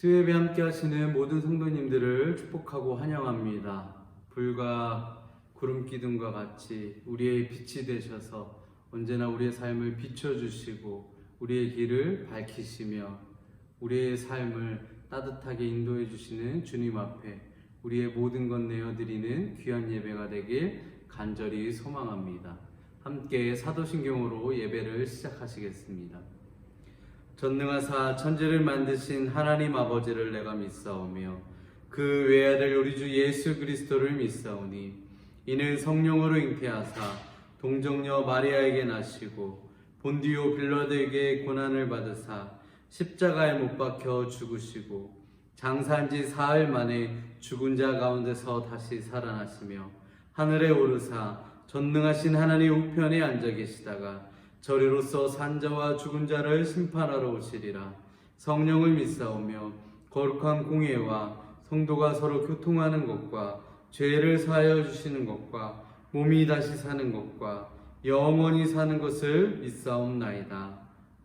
수요예배 함께 하시는 모든 성도님들을 축복하고 환영합니다. 불과 구름 기둥과 같이 우리의 빛이 되셔서 언제나 우리의 삶을 비춰주시고 우리의 길을 밝히시며 우리의 삶을 따뜻하게 인도해 주시는 주님 앞에 우리의 모든 것 내어드리는 귀한 예배가 되길 간절히 소망합니다. 함께 사도신경으로 예배를 시작하시겠습니다. 전능하사 천지를 만드신 하나님 아버지를 내가 믿사오며 그 외아들 우리 주 예수 그리스도를 믿사오니 이는 성령으로 잉태하사 동정녀 마리아에게 나시고 본디오 빌라도에게 고난을 받으사 십자가에 못 박혀 죽으시고 장사한 지 사흘 만에 죽은 자 가운데서 다시 살아나시며 하늘에 오르사 전능하신 하나님 우편에 앉아 계시다가 저리로서 산자와 죽은 자를 심판하러 오시리라. 성령을 믿사오며 거룩한 공예와 성도가 서로 교통하는 것과 죄를 사하여 주시는 것과 몸이 다시 사는 것과 영원히 사는 것을 믿사옵나이다.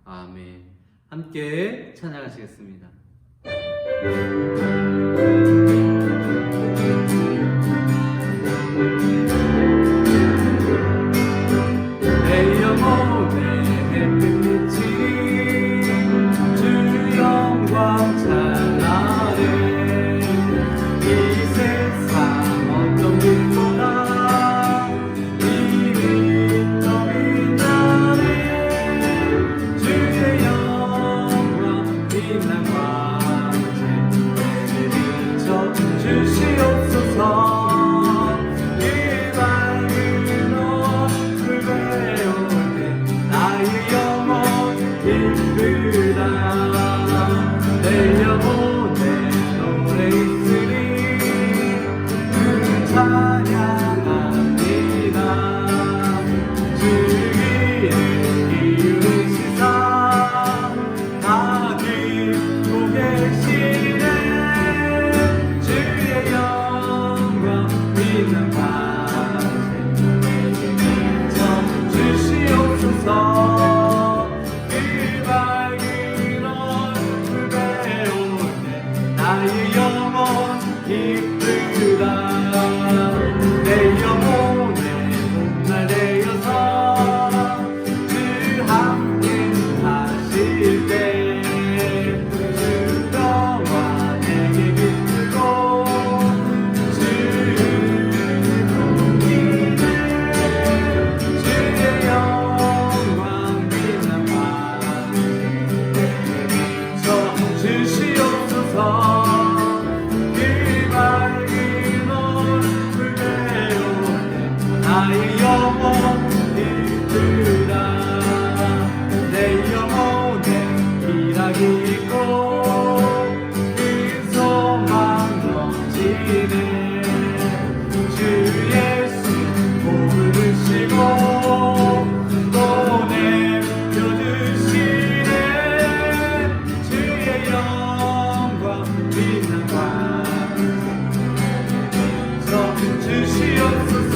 아멘. 함께 찬양하시겠습니다. 내 영혼의 햇빛이 주 영광 찬란해. 이 세상 어떤 빛보다 이미 더 빛나네. 주의 영광 빛난 광채 내게 비춰 주시옵소서. 내 영혼에 노래 있으리 그 찬양합니다. 주의 기울이시사 다 듣고 계시네. 주의 영광 빛난 광채 내게 비춰 주시옵소서. 나의 영혼 기쁘다. 내 영혼에 봄날 되어서 주 함께 하실 때 주여와 내게 기쁘고 주의 공기네. 주의 영광 빛난 광채 내게 비춰 주시옵소서. 나의 영혼 기쁘다. 내 영혼에 희락이 있고 그 소망 넘치네. 주 예수 복을 주시고 또 내려주시네. 주의 영광 빛난 광채 주시옵소서.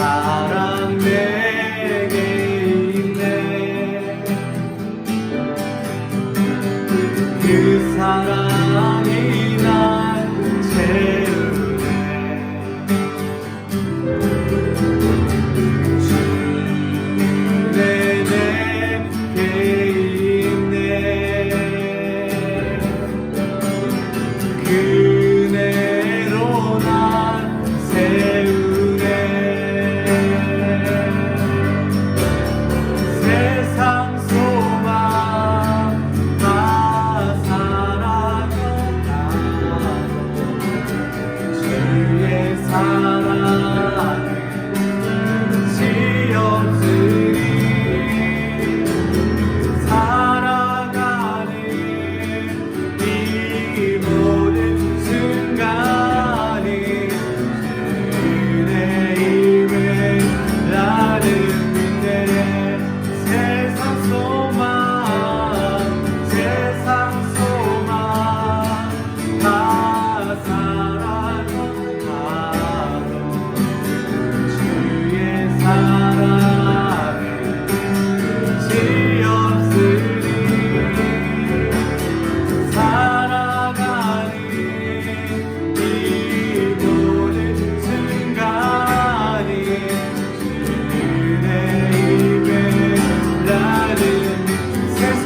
사랑 내게 있네. 그 사랑이 날 채우네. 주내 내게 있네. 그네로 날 세우네. 세상 소망 다 살아가고 주의 사랑은 끝이 없으니 살아가는 이 모든 순간이 주의 힘을 나는 믿네. 세상 소망 다 살아가도 주의 사랑은 끝이 없으니 살아가는 이 모든 순간이 주의 힘에 나는 세상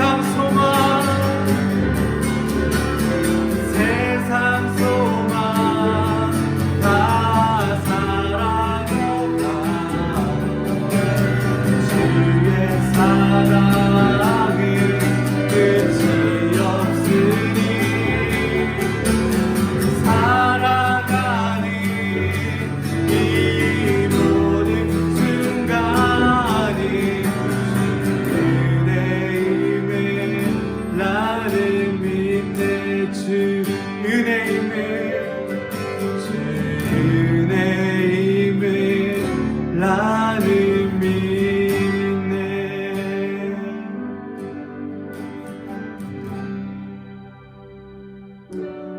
소망 다 살아가다 주의 사랑은 끝이 없으니 살아가는 이 모든 순간이 주의 힘에 나를 믿네. 주 은혜 힘에 나를 믿네.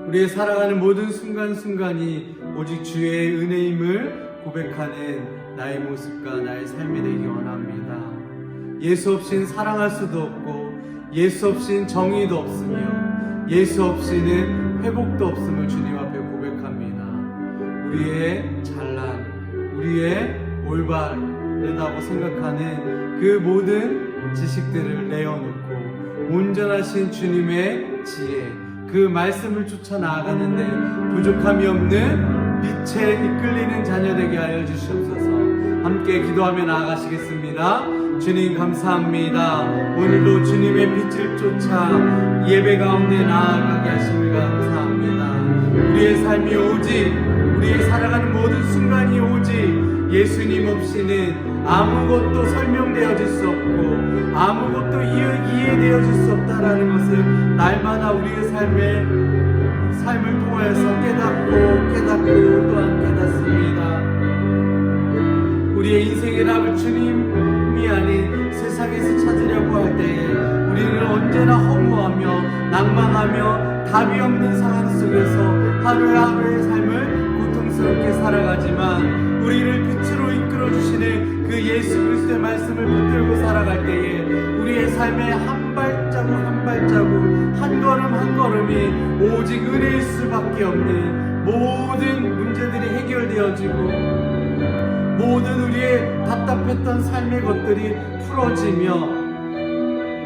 우리의 살아가는 모든 순간순간이 오직 주의 은혜임을 고백하는 나의 모습과 나의 삶이 되기 원합니다. 예수 없이는 사랑할 수도 없고 예수 없이는 정의도 없으며 예수 없이는 회복도 없음을 주님 앞에 고백합니다. 우리의 잘난, 우리의 올바르다고 생각하는 그 모든 지식들을 내어놓고 온전하신 주님의 지혜, 그 말씀을 쫓아 나아가는데 부족함이 없는 빛에 이끌리는 자녀 되게 하여 주시옵소서. 함께 기도하며 나아가시겠습니다. 주님 감사합니다. 오늘도 주님의 빛을 쫓아 예배 가운데 나아가게 하심을 감사합니다. 우리의 삶이 오직, 우리의 살아가는 모든 순간이 오직 예수님 없이는 아무것도 설명되어질 수 없고 아무것도 이해되어질 수 없다라는 것을 날마다 우리의 삶을 통하여서 깨닫고 또한 깨닫습니다. 우리의 인생의 답을 주님이 아닌 세상에서 찾으려고 할 때에 우리는 언제나 허무하며 낭망하며 답이 없는 상황 속에서 하루하루의 삶을 고통스럽게 살아가지만 우리를 빛으로 이끌어주시는 그 예수 그리스도의 말씀을 붙들고 살아갈 때에 우리의 삶의 한 발자국 한 발자국 한 걸음 한 걸음이 오직 은혜일 수밖에 없는 모든 문제들이 해결되어지고 모든 우리의 답답했던 삶의 것들이 풀어지며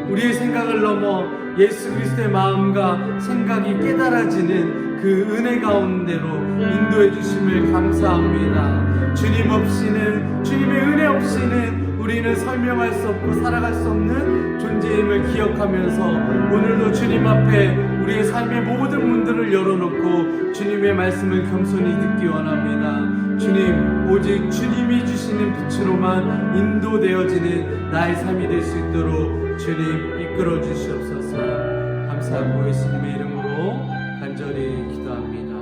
우리의 생각을 넘어 예수 그리스도의 마음과 생각이 깨달아지는 그 은혜 가운데로 인도해 주심을 감사합니다. 주님 없이는, 주님의 은혜 없이는 우리는 설명할 수 없고 살아갈 수 없는 존재임을 기억하면서 오늘도 주님 앞에 우리의 삶의 모든 문들을 열어놓고 주님의 말씀을 겸손히 듣기 원합니다. 주님, 오직 주님이 주시는 빛으로만 인도되어지는 나의 삶이 될 수 있도록 주님 이끌어 주시옵소서. 감사하고 예수님의 이름으로 간절히 기도합니다.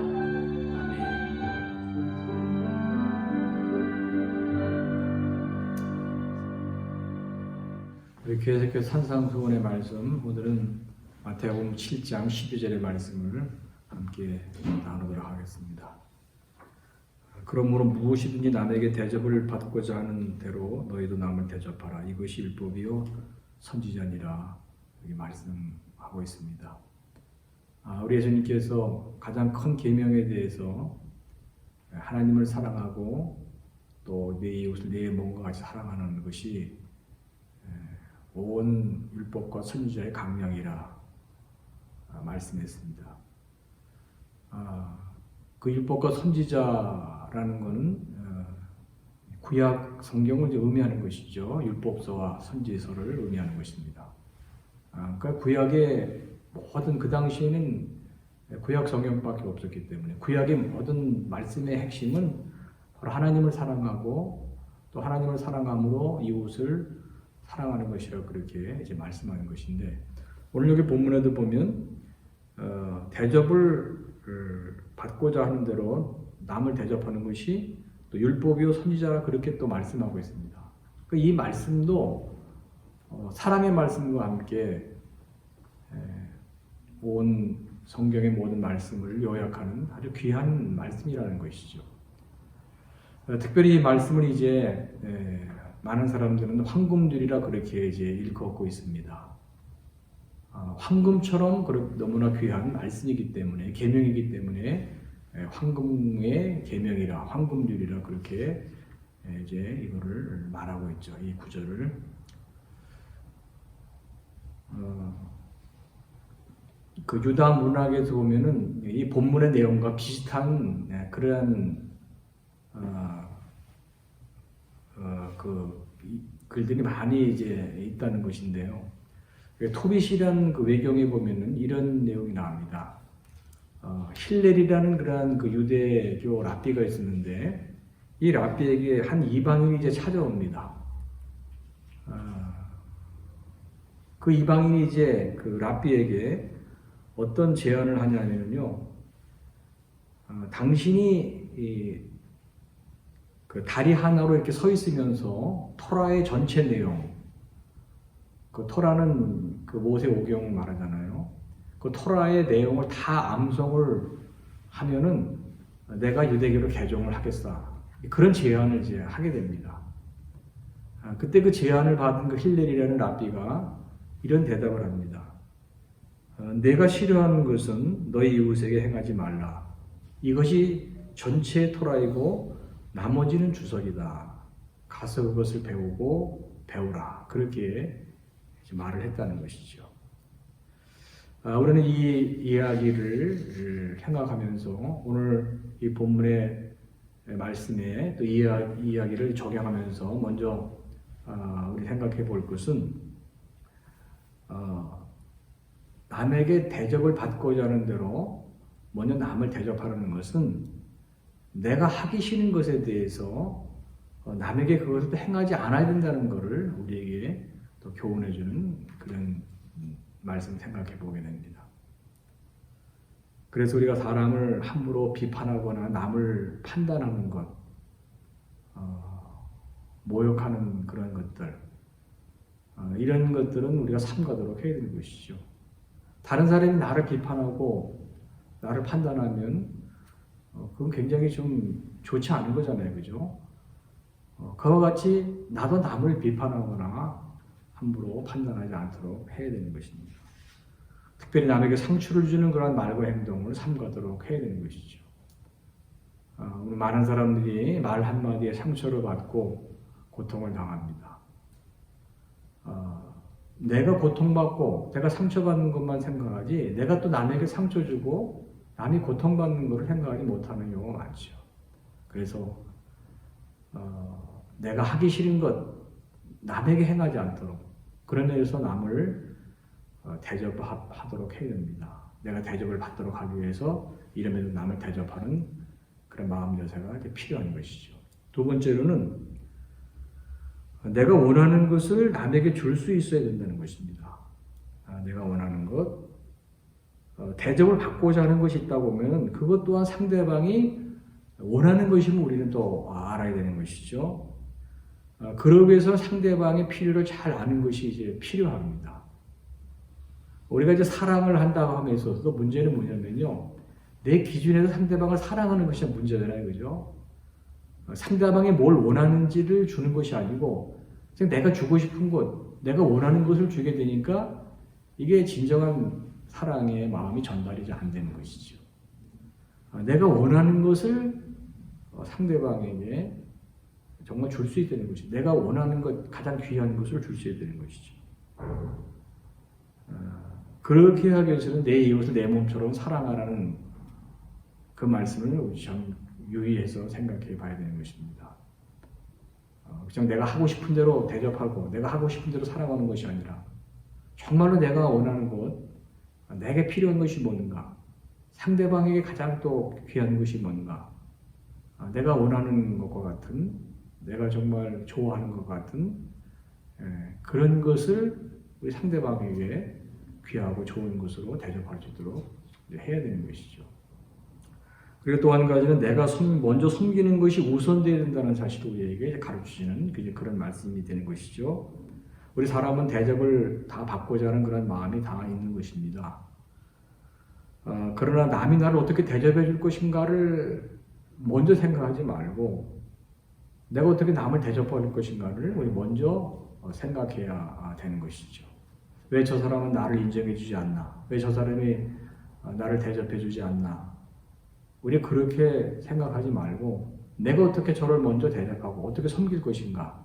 우리 교회석교 산상수훈의 말씀, 오늘은 마태복음 7장 12절의 말씀을 함께 나누도록 하겠습니다. 그러므로 무엇이든지 남에게 대접을 받고자 하는 대로 너희도 남을 대접하라. 이것이 율법이요 선지자니라. 여기 말씀하고 있습니다. 우리 예수님께서 가장 큰 계명에 대해서 하나님을 사랑하고 또 내 이웃을 내 몸과 같이 사랑하는 것이 온 율법과 선지자의 강령이라 말씀했습니다. 그 율법과 선지자라는 것은 구약 성경을 이제 의미하는 것이죠. 율법서와 선지서를 의미하는 것입니다. 그러니까 구약의 모든 그 당시에는 구약 성경밖에 없었기 때문에 구약의 모든 말씀의 핵심은 바로 하나님을 사랑하고 또 하나님을 사랑함으로 이웃을 사랑하는 것이라고 그렇게 이제 말씀하는 것인데 오늘 여기 본문에도 보면 대접을 받고자 하는 대로 남을 대접하는 것이 또 율법이요 선지자라 그렇게 또 말씀하고 있습니다. 이 말씀도 사랑의 말씀과 함께 온 성경의 모든 말씀을 요약하는 아주 귀한 말씀이라는 것이죠. 특별히 이 말씀을 이제 많은 사람들은 황금줄이라 그렇게 이제 일컫고 있습니다. 황금처럼 너무나 귀한 말씀이기 때문에 계명이기 때문에 황금의 계명이라 황금줄이라 그렇게 이제 이거를 말하고 있죠. 이 구절을 그 유다 문학에서 보면은 이 본문의 내용과 비슷한 그러한 그 글들이 많이 이제 있다는 것인데요. 토빗이라는 그 외경에 보면은 이런 내용이 나옵니다. 힐렐이라는 그러한 그 유대교 랍비가 있었는데 이 랍비에게 한 이방인이 이제 찾아옵니다. 그 이방인이 이제 그 랍비에게 어떤 제안을 하냐면요, 당신이 그 다리 하나로 이렇게 서 있으면서 토라의 전체 내용, 그 토라는 그 모세 오경을 말하잖아요. 그 토라의 내용을 다 암송을 하면은 내가 유대교로 개종을 하겠다. 그런 제안을 이제 하게 됩니다. 그때 그 제안을 받은 그 힐렐이라는 랍비가 이런 대답을 합니다. 내가 싫어하는 것은 너희 이웃에게 행하지 말라. 이것이 전체 토라이고 나머지는 주석이다. 가서 그것을 배우고 배우라. 그렇게 말을 했다는 것이죠. 우리는 이 이야기를 생각하면서 오늘 이 본문의 말씀에 또 이 이야기를 적용하면서 먼저 우리 생각해 볼 것은 남에게 대접을 받고자 하는 대로 먼저 남을 대접하는 것은 내가 하기 싫은 것에 대해서 남에게 그것을 행하지 않아야 된다는 것을 우리에게 또 교훈해 주는 그런 말씀 생각해 보게 됩니다. 그래서 우리가 사람을 함부로 비판하거나 남을 판단하는 것, 모욕하는 그런 것들, 이런 것들은 우리가 삼가도록 해야 되는 것이죠. 다른 사람이 나를 비판하고 나를 판단하면 그건 굉장히 좀 좋지 않은 거잖아요. 그죠? 그와 같이 나도 남을 비판하거나 함부로 판단하지 않도록 해야 되는 것입니다. 특별히 남에게 상처를 주는 그런 말과 행동을 삼가도록 해야 되는 것이죠. 오늘 많은 사람들이 말 한마디에 상처를 받고 고통을 당합니다. 내가 고통받고 내가 상처받는 것만 생각하지 내가 또 남에게 상처 주고 남이 고통받는 것을 생각하지 못하는 경우가 많죠. 그래서 내가 하기 싫은 것 남에게 행하지 않도록 그런 데에서 남을 대접하도록 해야 됩니다. 내가 대접을 받도록 하기 위해서 이름에도 남을 대접하는 그런 마음 여세가 필요한 것이죠. 두 번째로는 내가 원하는 것을 남에게 줄 수 있어야 된다는 것입니다. 내가 원하는 것, 대접을 받고자 하는 것이 있다 보면 그것 또한 상대방이 원하는 것이면 우리는 또 알아야 되는 것이죠. 그러기 위해서 상대방의 필요를 잘 아는 것이 이제 필요합니다. 우리가 이제 사랑을 한다고 함에 있어서도 문제는 뭐냐면요, 내 기준에서 상대방을 사랑하는 것이 문제잖아요, 그죠? 상대방이 뭘 원하는지를 주는 것이 아니고 그냥 내가 주고 싶은 것, 내가 원하는 것을 주게 되니까 이게 진정한 사랑의 마음이 전달이 안 되는 것이죠. 내가 원하는 것을 상대방에게 정말 줄 수 있다는 것이죠. 내가 원하는 것, 가장 귀한 것을 줄 수 있다는 것이죠. 그렇게 하기 위해서는 내 이웃을 내 몸처럼 사랑하라는 그 말씀을 참 유의해서 생각해 봐야 되는 것입니다. 그냥 내가 하고 싶은 대로 대접하고 내가 하고 싶은 대로 살아가는 것이 아니라 정말로 내가 원하는 것, 내게 필요한 것이 뭔가, 상대방에게 가장 또 귀한 것이 뭔가, 내가 원하는 것과 같은, 내가 정말 좋아하는 것 같은 그런 것을 우리 상대방에게 귀하고 좋은 것으로 대접할 수 있도록 해야 되는 것이죠. 그리고 또 한 가지는 내가 먼저 섬기는 것이 우선되어야 된다는 사실을 우리에게 가르치시는 그런 말씀이 되는 것이죠. 우리 사람은 대접을 다 받고자 하는 그런 마음이 다 있는 것입니다. 그러나 남이 나를 어떻게 대접해 줄 것인가를 먼저 생각하지 말고 내가 어떻게 남을 대접할 것인가를 우리 먼저 생각해야 되는 것이죠. 왜 저 사람은 나를 인정해 주지 않나? 왜 저 사람이 나를 대접해 주지 않나? 우리 그렇게 생각하지 말고 내가 어떻게 저를 먼저 대접하고 어떻게 섬길 것인가?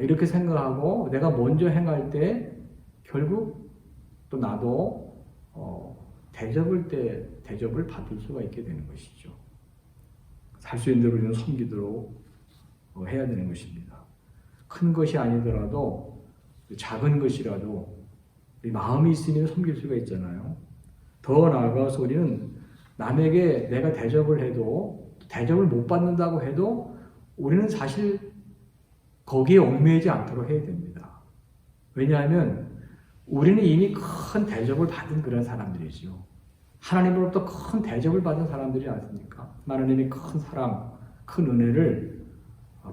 이렇게 생각하고 내가 먼저 행할 때 결국 또 나도 대접을 받을 수가 있게 되는 것이죠. 살 수 있는 대로 우리는 섬기도록 해야 되는 것입니다. 큰 것이 아니더라도 작은 것이라도 마음이 있으면 섬길 수가 있잖아요. 더 나아가서 우리는 남에게 내가 대접을 해도 대접을 못 받는다고 해도 우리는 사실 거기에 얽매이지 않도록 해야 됩니다. 왜냐하면 우리는 이미 큰 대접을 받은 그런 사람들이죠. 하나님으로부터 큰 대접을 받은 사람들이 않습니까? 하나님이 큰 사랑, 큰 은혜를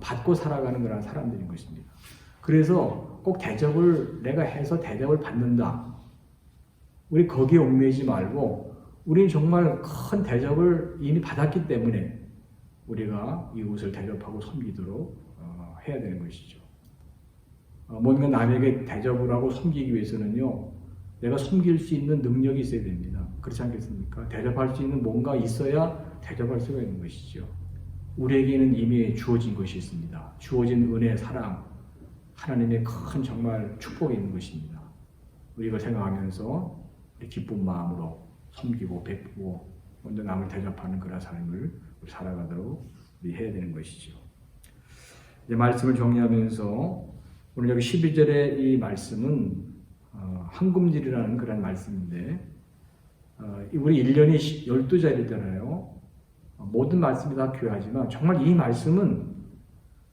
받고 살아가는 그런 사람들인 것입니다. 그래서 꼭 대접을 내가 해서 대접을 받는다. 우리 거기에 얽매이지 말고 우리는 정말 큰 대접을 이미 받았기 때문에 우리가 이웃을 대접하고 섬기도록 해야 되는 것이죠. 뭔가 남에게 대접을 하고 섬기기 위해서는요, 내가 섬길 수 있는 능력이 있어야 됩니다. 그렇지 않겠습니까? 대접할 수 있는 뭔가 있어야 대접할 수가 있는 것이죠. 우리에게는 이미 주어진 것이 있습니다. 주어진 은혜, 사랑, 하나님의 큰 정말 축복이 있는 것입니다. 우리가 생각하면서 우리 기쁜 마음으로 섬기고 베푸고 먼저 남을 대접하는 그런 삶을 우리 살아가도록 우리 해야 되는 것이죠. 이제 말씀을 정리하면서 오늘 여기 12절의 이 말씀은 황금질이라는 그런 말씀인데 우리 1년이 12자리잖아요. 모든 말씀이 다 귀하지만 정말 이 말씀은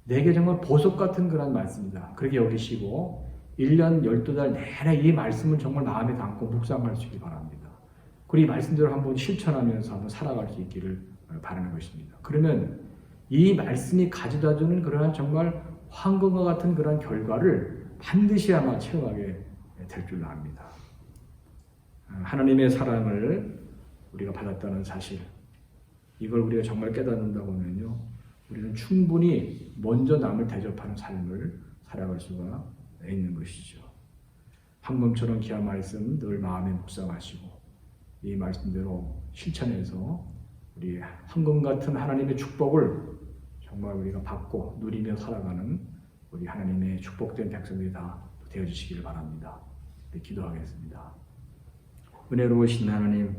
내게 정말 보석 같은 그런 말씀이다. 그렇게 여기시고 1년 12달 내내 이 말씀을 정말 마음에 담고 묵상할 수 있기 바랍니다. 그리고 이 말씀대로 한번 실천하면서 한번 살아갈 수 있기를 바라는 것입니다. 그러면 이 말씀이 가져다주는 그러한 정말 황금과 같은 그런 결과를 반드시 아마 체험하게 될 줄 압니다. 하나님의 사랑을 우리가 받았다는 사실, 이걸 우리가 정말 깨닫는다고 하면요, 우리는 충분히 먼저 남을 대접하는 삶을 살아갈 수가 있는 것이죠. 황금처럼 귀한 말씀 늘 마음에 묵상하시고 이 말씀대로 실천해서 우리 황금 같은 하나님의 축복을 정말 우리가 받고 누리며 살아가는 우리 하나님의 축복된 백성들이 다 되어주시기를 바랍니다. 기도하겠습니다. 은혜로우신 하나님,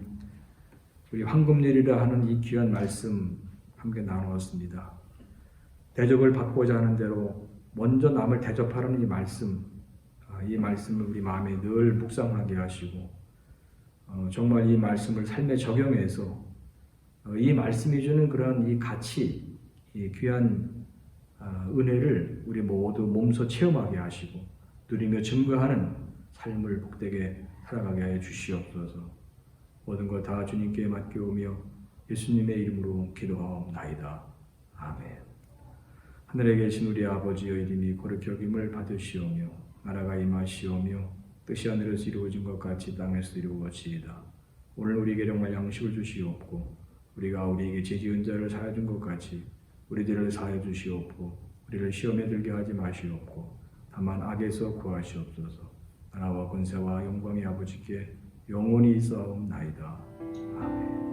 우리 황금일이라 하는 이 귀한 말씀 함께 나누었습니다. 대접을 받고자 하는 대로 먼저 남을 대접하라는 이 말씀을 우리 마음에 늘 묵상하게 하시고 정말 이 말씀을 삶에 적용해서 이 말씀이 주는 그런 이 가치, 이 귀한 은혜를 우리 모두 몸소 체험하게 하시고 누리며 증거하는 삶을 복되게 살아가게 하여 주시옵소서. 모든 것 다 주님께 맡겨오며 예수님의 이름으로 기도하옵나이다. 아멘. 하늘에 계신 우리 아버지여, 이름이 거룩히 여김을 받으시오며 나라가 임하시오며 뜻이 하늘에서 이루어진 것 같이 땅에서 이루어지이다. 오늘 우리에게 정말 양식을 주시옵고 우리가 우리에게 죄지은 자를 사하준 것 같이 우리 죄를 사하여 주시옵고 우리를 시험에 들게 하지 마시옵고 다만 악에서 구하시옵소서. 나라와 권세와 영광의 아버지께 영원히 있사옵나이다. 아멘.